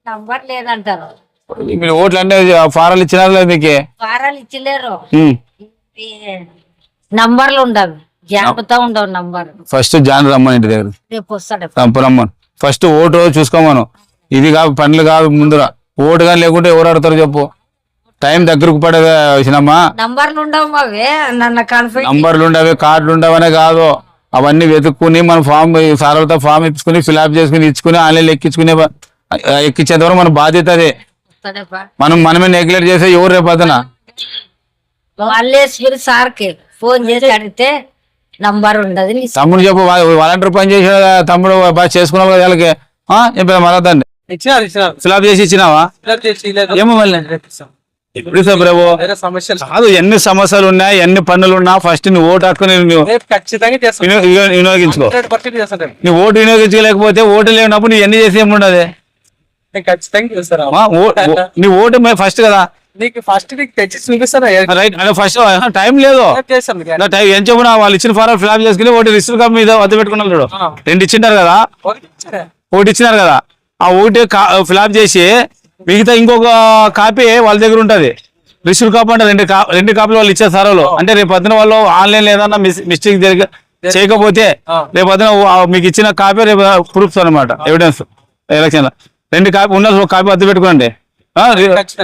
Number లేదంటారు. మీరు ఓట్లు అంటే ఫారాలు ఇచ్చినారు లేదు మీకు? వారాలు ఇచ్చలేరు, నంబర్లు ఉండవు, జాగ్రత్త ఉండవు నంబర్. ఫస్ట్ జాన్ రమ్మని ఇంటి దగ్గర రేపు వస్తాడు. రమ్మను. ఫస్ట్ ఓటు చూసుకోమను. ఇది కాదు పనులు కాదు ముందర ఓటు కానీ లేకుంటే ఎవరు ఆడతారు చెప్పు? టైం దగ్గరకు పడేది వచ్చినమ్మా. నంబర్లు ఉండవు అవే నన్ను కాన్ఫిడెన్స్. నంబర్లు ఉండవు, కార్డులు ఉండవనే కాదు, అవన్నీ వెతుక్కుని మనం ఫామ్ సార్లతో ఫామ్ ఇచ్చుకుని ఫిల్అప్ చేసుకుని ఇచ్చుకుని ఆన్లైన్ ఎక్కించేంత వరకు మన బాధ్యత అదే. మనమే నెగ్లెక్ట్ చేస్తే ఎవరు రేపు అతనా మల్లేశ్వరి సార్కి ఫోన్ చేసి అడిగితే నంబర్ ఉండదు. తమ్ముడు చెప్పు, వాలంటీర్ పని చేసిన తమ్ముడు బాగా చేసుకున్నావు కదా వాళ్ళకి చెప్పా మరదండి. ఫిల్అప్ చేసి ఇచ్చినావా? ఏమో మళ్ళీ ఎప్పుడు ప్రభు కాదు, ఎన్ని సమస్యలు ఉన్నాయి, ఎన్ని పనులు ఉన్నా ఫస్ట్ నువ్వు ఓటు హక్కుని వినియోగించుకో. నువ్వు ఓటు వినియోగించలేకపోతే ఓటు లేనప్పుడు నువ్వు ఎన్ని చేసి ఏముండదు. నీ ఓటు ఫస్ట్ కదా, ఫస్ట్ తెచ్చి చూపిస్తాను. రైట్ అంటే ఫస్ట్ టైం లేదు ఏం చెప్పినా వాళ్ళు ఇచ్చిన ఫారం ఫిల్అప్ చేసుకుని ఒకటి రిజిస్టర్ కాపీ మీద వద్ద పెట్టుకున్నారు చూడు, 2 ఇచ్చింటారు కదా, ఒకటి ఇచ్చినారు కదా, ఆ ఒకటి ఫిల్అప్ చేసి మిగతా ఇంకొక కాపీ వాళ్ళ దగ్గర ఉంటది. రిజిస్టర్ కాపీ అంటే 2 కాపీలు వాళ్ళు ఇచ్చే సారాలు అంటే రేపు పొద్దున వాళ్ళు ఆన్లైన్ ఏదన్నా మిస్టేక్ చేయకపోతే రేపు పొద్దున మీకు ఇచ్చిన కాపీ రేపు ప్రూఫ్స్ అనమాట, ఎవిడెన్స్. ఎలక్షన్ 2 కాపీ ఉన్న కాపీ వద్ద పెట్టుకోండి,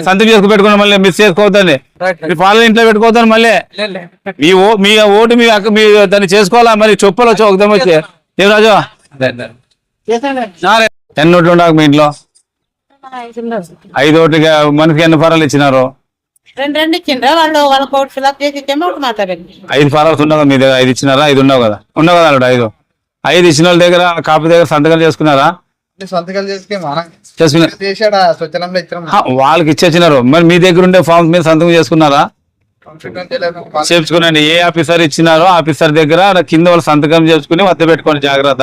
సంతకం చేసుకు పెట్టుకుని మళ్ళీ మిస్ చేసుకోవద్దండి. మీ ఫాలో ఇంట్లో పెట్టుకోవద్దని మళ్ళీ మీ ఓటు మీ దాన్ని చేసుకోవాలా. మరి చొప్పలు వచ్చి ఒకదం వచ్చి ఏ రాజు 10 ఓట్లు ఉండాలి మీ ఇంట్లో. 5 ఓట్లకి మనకి ఎన్ని ఫారాలు ఇచ్చినారు? 2 ఇచ్చిండ్రా వాళ్ళు. వాళ్ళకి ఒకటి ఫిల్అప్ చేసి ఇచ్చేమో ఒకటి మాట్లాడండి. 5 ఫారాల్స్ ఉండవు మీ దగ్గర? 5 ఇచ్చినారా? 5 ఉండవు కదా, ఉండవు కదా అల్లుడు. 5 ఇచ్చిన వాళ్ళ దగ్గర కాపీ దగ్గర సంతకాలు చేసుకున్నారా? సంతకాలు వాళ్ళకి ఇచ్చేసినారు. మరి మీ దగ్గర ఉండే ఫామ్స్ మీద సంతకం చేసుకున్నారా? చేసుకునండి. ఏ ఆఫీసర్ ఇచ్చినారో ఆఫీసర్ దగ్గర కింద వాళ్ళు సంతకం చేసుకుని వద్ద పెట్టుకోండి జాగ్రత్త.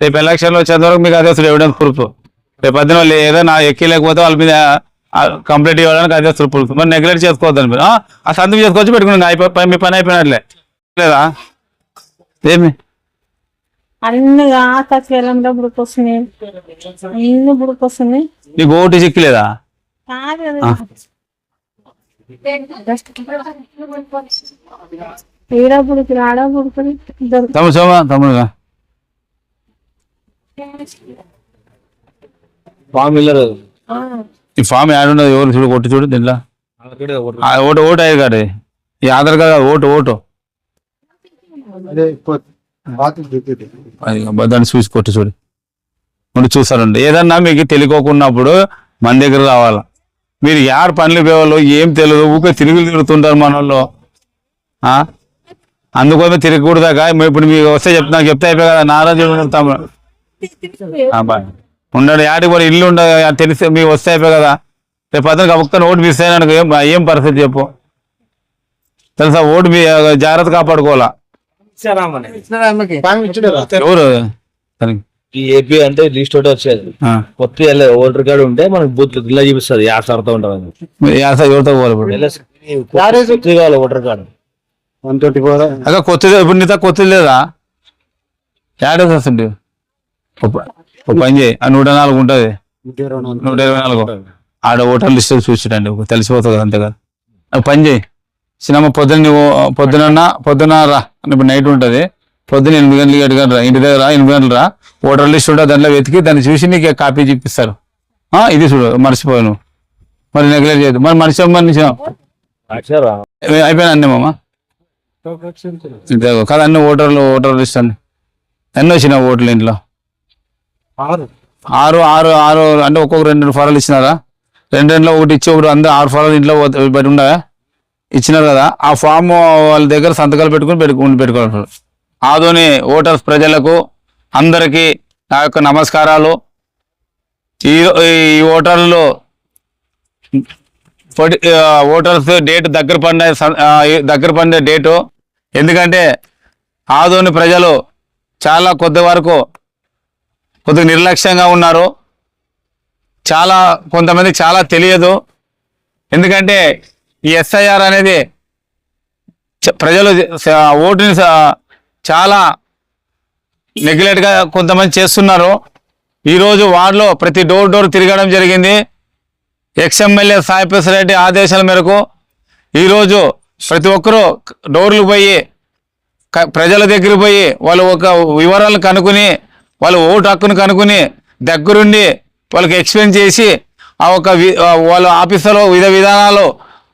రేపు ఎలక్షన్ లో వచ్చేంత వరకు మీకు అదే ఎవిడెన్స్ ప్రూఫ్. రేపు పొద్దున వాళ్ళు ఏదైనా ఎక్కలేకపోతే వాళ్ళ మీద కంప్లైంట్ ఇవ్వడానికి అదే ప్రూఫ్. మరి నెగ్లెక్ట్ చేసుకోవద్దని మీరు ఆ సంతకం చేసుకోవచ్చు పెట్టుకుని మీ పని అయిపోయినట్లే లేదా? ఏమి అన్ని ఆకాశంలో బుడికొస్తున్నాయి, అన్ని బుడికొస్తున్నాయి. నీకు ఓటు చిక్కలేదా? ఈడబుడికి ఆడబుడుకుని తమ్ముడుగా ఈ ఫామ్ యాడ్ ఉండదు. ఎవరు చూడు కొట్టు చూడు దీంట్లో ఓటు అయ్యి కాదు, ఈ ఆధార్ కార్డు ఓటు దాన్ని చూసి కొట్టు చూడు ముందు చూస్తారండి. ఏదన్నా మీకు తెలియకోకున్నప్పుడు మన దగ్గర రావాలా. మీరు యారు పనులు పోవాలో ఏం తెలియదు, ఊకే తిరుగుతుంటారు మన వాళ్ళు. అందుకోసమే తిరగకూడదాక ఇప్పుడు మీకు వస్తే నాకు చెప్తే అయిపోయి కదా. నారాజు ఉండడు యాడికి కూడా ఇల్లు ఉండదు తెలిస్తే మీకు వస్తే అయిపోయి కదా. రేపు అతనికి ఒక్క ఓటు మిస్ అయినా ఏం పరిస్థితి చెప్పు? తెలుసా? ఓటు మీ జాగ్రత్త కాపాడుకోవాలా. ఎవరు ఏపీ అంటే లిస్ట్ ఒకటి వచ్చేది, కొత్త ఓటర్ కార్డు ఉంటే మనకి బూత్ ఇలా చూపిస్తుంది. యాసతో ఉంటుంది. ఎవరితో పోవాలి ఓటర్ కార్డు అక్క కొత్తది. ఇప్పుడు నీతో కొత్తది లేదా? యాడ్ వస్తుంది. పని చేయి, 104 ఉంటుంది, 124 ఆడ ఓటర్ లిస్ట్ చూసిటండి తెలిసిపోతుంది అంతే కదా. పని చేయి సినిమా పొద్దున రా, ఇప్పుడు నైట్ ఉంటుంది, పొద్దున్న 8 గంటలకి 7 గంటలు రా, ఇంటి దగ్గర 8 గంటలు రా. ఓటర్ లిస్ట్ ఉంటుంది, దాంట్లో వెతికి దాన్ని చూసి నీకు కాపీ చూపిస్తారు. ఇది చూడు మర్చిపోయాను, మరి నెగ్లెక్ట్ చేయదు. మరి మనిషి అయిపోయినా అన్నీ మామ కదా, అన్ని ఓటర్ లిస్ట్ అన్ని ఎన్ని వచ్చినావు ఓట్లు ఇంట్లో? 6 అంటే ఒక్కొక్క 2 ఫారాలు ఇచ్చినారా? 2 ఒకటి ఇచ్చి ఒకటి అందరూ 6 ఫారాలు ఇంట్లో బయట ఉండగా ఇచ్చినారు కదా. ఆ ఫామ్ వాళ్ళ దగ్గర సంతకాలు పెట్టుకోవాలి. ఆదోని ఓటర్స్ ప్రజలకు అందరికీ నా యొక్క నమస్కారాలు. ఈ ఓటర్స్ డేట్ దగ్గర పడే డేటు. ఎందుకంటే ఆదోని ప్రజలు చాలా కొద్దిగా నిర్లక్ష్యంగా ఉన్నారు. కొంతమంది చాలా తెలియదు. ఎందుకంటే ఈ ఎస్ఐఆర్ అనేది ప్రజలు ఓటుని చాలా నెగ్లెక్ట్గా కొంతమంది చేస్తున్నారు. ఈరోజు వార్డులో ప్రతి డోర్ తిరగడం జరిగింది. ఎక్స్ఎమ్మెల్యే సాయి ప్రసాద్ రెడ్డి ఆదేశాల మేరకు ఈరోజు ప్రతి ఒక్కరూ డోర్లు పోయి ప్రజల దగ్గర పోయి వాళ్ళు ఒక వివరాలను కనుక్కుని వాళ్ళు ఓటు హక్కును కనుక్కుని దగ్గరుండి వాళ్ళకి ఎక్స్ప్లెయిన్ చేసి ఆ ఒక వాళ్ళ ఆఫీసులో విధానాలు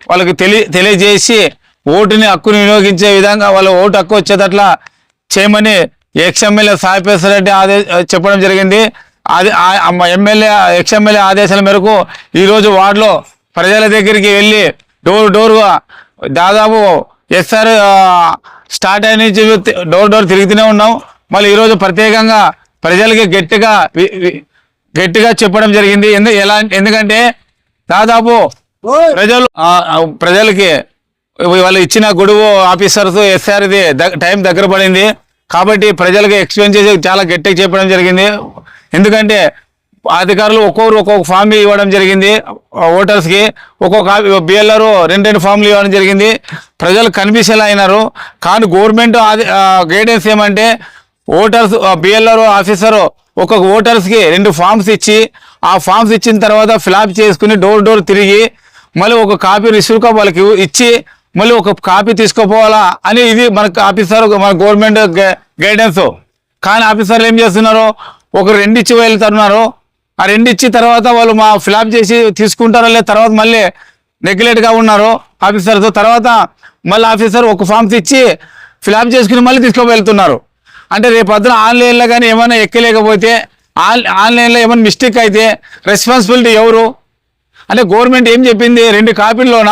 వాళ్ళకి తెలియజేసి ఓటుని హక్కుని వినియోగించే విధంగా వాళ్ళ ఓటు హక్కు వచ్చేటట్లా చేయమని ఎక్స్ఎమ్మెల్యే సాయి ప్రసాద్ రెడ్డి చెప్పడం జరిగింది. ఎక్స్ఎమ్మెల్యే ఆదేశాల మేరకు ఈరోజు వార్డులో ప్రజల దగ్గరికి వెళ్ళి డోర్గా దాదాపు ఎస్ఆర్ స్టార్ట్ అయిన నుంచి డోర్ తిరుగుతూనే ఉన్నాం. మళ్ళీ ఈరోజు ప్రత్యేకంగా ప్రజలకి గట్టిగా చెప్పడం జరిగింది. ఎందుకంటే దాదాపు ప్రజలకి వాళ్ళు ఇచ్చిన గొడువు ఆఫీసర్స్ ఎస్ఆర్ది టైం దగ్గర పడింది కాబట్టి ప్రజలకు ఎక్స్ప్లెయిన్ చేసి చాలా గట్టిగా చెప్పడం జరిగింది. ఎందుకంటే అధికారులు ఒక్కొక్క ఫామ్ ఇవ్వడం జరిగింది. ఓటర్స్కి ఒక్కొక్క బిఎల్ఆర్ 2 ఫామ్లు ఇవ్వడం జరిగింది. ప్రజలు కన్ఫ్యూజన్ అయినారు. కానీ గవర్నమెంట్ గైడెన్స్ ఏమంటే ఓటర్స్ బిఎల్ఆర్ ఆఫీసరు ఒక్కొక్క ఓటర్స్కి 2 ఫామ్స్ ఇచ్చి ఆ ఫామ్స్ ఇచ్చిన తర్వాత ఫిలప్ చేసుకుని డోర్ తిరిగి మళ్ళీ ఒక కాపీ రిసీవ్ వాళ్ళకి ఇచ్చి మళ్ళీ ఒక కాపీ తీసుకుపోవాలా అని ఇది మనకు ఆఫీసర్ మన గవర్నమెంట్ గైడెన్స్. కానీ ఆఫీసర్లు ఏం చేస్తున్నారు, ఒక 2 ఇచ్చి వెళ్తున్నారు. ఆ 2 ఇచ్చిన తర్వాత వాళ్ళు మా ఫిలప్ చేసి తీసుకుంటారో లేదు తర్వాత మళ్ళీ నెగ్లెక్ట్గా ఉన్నారు ఆఫీసర్తో. తర్వాత మళ్ళీ ఆఫీసర్ ఒక ఫామ్స్ ఇచ్చి ఫిలప్ చేసుకుని మళ్ళీ వెళ్తున్నారు. అంటే రేపు పొద్దున ఆన్లైన్లో కానీ ఏమైనా ఎక్కలేకపోతే ఆన్లైన్లో ఏమైనా మిస్టేక్ అయితే రెస్పాన్సిబిలిటీ ఎవరు? అంటే గవర్నమెంట్ ఏం చెప్పింది, 2 కాపీల్లోన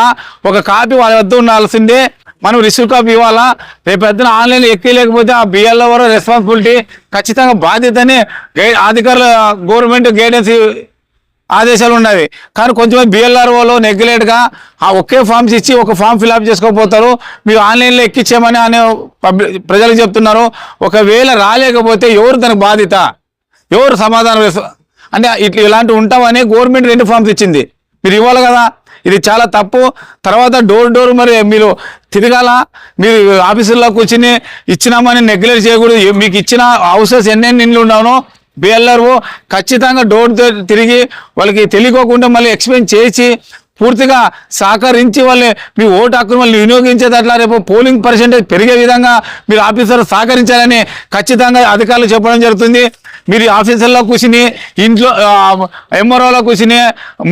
ఒక కాపీ వాళ్ళ వద్ద ఉండాల్సిందే, మనం రిసీవ్ కాపీ ఇవ్వాలా. రేపు పొద్దున ఆన్లైన్లో ఎక్కలేకపోతే ఆ బిఎల్ఓ రెస్పాన్సిబిలిటీ ఖచ్చితంగా బాధ్యతని అధికారుల గవర్నమెంట్ గైడెన్స్ ఆదేశాలు ఉన్నవి. కానీ కొంచెం బిఎల్ఆర్ఓలో నెగ్లెక్ట్గా ఆ ఒకే ఫామ్స్ ఇచ్చి ఒక ఫామ్ ఫిల్అప్ చేసుకోకపోతారు. మీరు ఆన్లైన్లో ఎక్కించామని అనే ప్రజలకు చెప్తున్నారు. ఒకవేళ రాలేకపోతే ఎవరు దానికి బాధ్యత, ఎవరు సమాధానం అంటే ఇలాంటివి ఉంటామని గవర్నమెంట్ 2 ఫామ్స్ ఇచ్చింది, మీరు ఇవ్వాలి కదా. ఇది చాలా తప్పు. తర్వాత డోర్ మరి మీరు తిరగాల, మీరు ఆఫీసుల్లో కూర్చుని ఇచ్చినామని నెగ్లెక్ట్ చేయకూడదు. మీకు ఇచ్చిన హౌసెస్ ఎన్నెన్ని ఇండ్లు ఉన్నానో బిఎల్ఆర్ఓ ఖచ్చితంగా డోర్ తిరిగి వాళ్ళకి తెలియకోకుండా మళ్ళీ ఎక్స్ప్లెయిన్ చేసి పూర్తిగా సహకరించి వాళ్ళని మీ ఓటు హక్కును మళ్ళీ వినియోగించేటట్లా రేపు పోలింగ్ పర్సెంటేజ్ పెరిగే విధంగా మీరు ఆఫీసర్ సహకరించాలని ఖచ్చితంగా అధికారులు చెప్పడం జరుగుతుంది. మీరు ఆఫీసర్లో కూర్చుని ఇంట్లో ఎంఆర్ఓలో కూర్చుని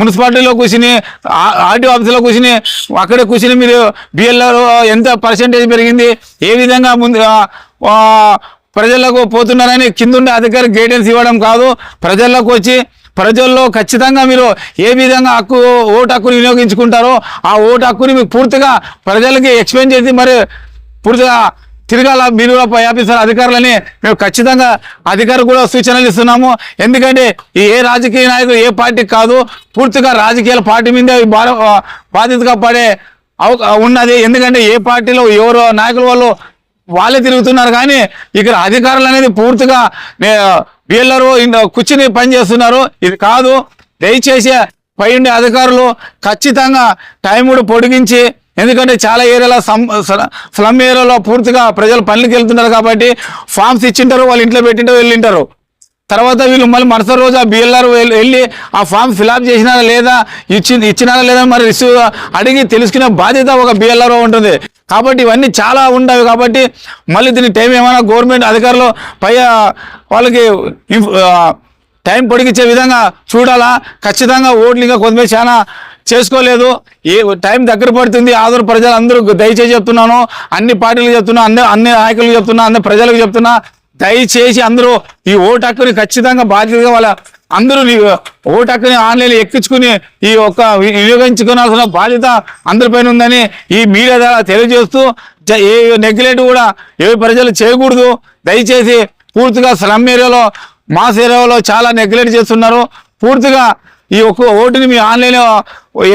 మున్సిపాలిటీలో కూర్చుని ఆర్టీఓ ఆఫీసులో కూర్చుని అక్కడే కూర్చుని మీరు బిఎల్ఆర్ ఎంత పర్సెంటేజ్ పెరిగింది ఏ విధంగా ముందు ప్రజలకు పోతున్నారని కిందుండే అధికారి గైడెన్స్ ఇవ్వడం కాదు. ప్రజల్లోకి వచ్చి ప్రజల్లో ఖచ్చితంగా మీరు ఏ విధంగా ఓటు హక్కుని వినియోగించుకుంటారో ఆ ఓటు హక్కుని మీకు పూర్తిగా ప్రజలకి ఎక్స్ప్లెయిన్ చేసి మరి పూర్తిగా తిరగాల. మీరు పై ఆఫీసర్ అధికారులని మేము ఖచ్చితంగా అధికారులు కూడా సూచనలు ఇస్తున్నాము. ఎందుకంటే ఏ రాజకీయ నాయకులు ఏ పార్టీకి కాదు, పూర్తిగా రాజకీయాల పార్టీ మీద బాధ్యతగా పడే ఉన్నది. ఎందుకంటే ఏ పార్టీలో ఎవరో నాయకుల వాళ్ళు వాళ్ళే తిరుగుతున్నారు కానీ ఇక్కడ అధికారులు అనేది పూర్తిగా బిఎల్ఆర్ఓ కూర్చుని పనిచేస్తున్నారు. ఇది కాదు. దయచేసి పై ఉండే అధికారులు ఖచ్చితంగా టైం కూడా పొడిగించి, ఎందుకంటే చాలా ఏరియాలో స్లమ్ ఏరియాలో పూర్తిగా ప్రజలు పనులకు వెళ్తున్నారు కాబట్టి ఫామ్స్ ఇచ్చింటారు, వాళ్ళు ఇంట్లో పెట్టింటారు, వెళ్ళింటారు. తర్వాత వీళ్ళు మళ్ళీ మరుసటి రోజు ఆ బిఎల్ఆర్ వెళ్ళి ఆ ఫామ్ ఫిలప్ చేసినారా లేదా ఇచ్చినారా లేదా మరి రిసీవ్ అడిగి తెలుసుకునే బాధ్యత ఒక బిఎల్ఆర్ ఉంటుంది. కాబట్టి ఇవన్నీ చాలా ఉండవు. కాబట్టి మళ్ళీ దీని టైం ఏమైనా గవర్నమెంట్ అధికారులు పై వాళ్ళకి టైం పొడిగించే విధంగా చూడాలా. ఖచ్చితంగా ఓట్లు ఇంకా కొంతమంది చాలా చేసుకోలేదు, ఏ టైం దగ్గర పడుతుంది. ఆదరణ ప్రజలు అందరూ దయచేసి చెప్తున్నాను, అన్ని పార్టీలకు చెప్తున్నా, అన్ని నాయకులకు చెప్తున్నా, అన్ని ప్రజలకు చెప్తున్నా, దయచేసి అందరూ ఈ ఓటు హక్కుని ఖచ్చితంగా బాధ్యతగా వాళ్ళ అందరూ ఓటు హక్కుని ఆన్లైన్ ఎక్కించుకుని ఈ ఒక్క వినియోగించుకోవాల్సిన బాధ్యత అందరిపైన ఉందని ఈ మీడియా ద్వారా తెలియజేస్తూ ఏ నెగ్లెక్ట్ కూడా ఏ ప్రజలు చేయకూడదు. దయచేసి పూర్తిగా స్లమ్ ఏరియాలో మాస్ ఏరియాలో చాలా నెగ్లెక్ట్ చేస్తున్నారు. పూర్తిగా ఈ ఒక్క ఓటుని మీ ఆన్లైన్లో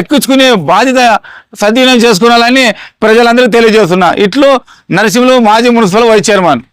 ఎక్కించుకునే బాధ్యత సద్వినియోగం చేసుకోవాలని ప్రజలందరూ తెలియజేస్తున్నా. ఇట్లు నరసింహులు, మాజీ మున్సిపల్ వైస్ చైర్మన్.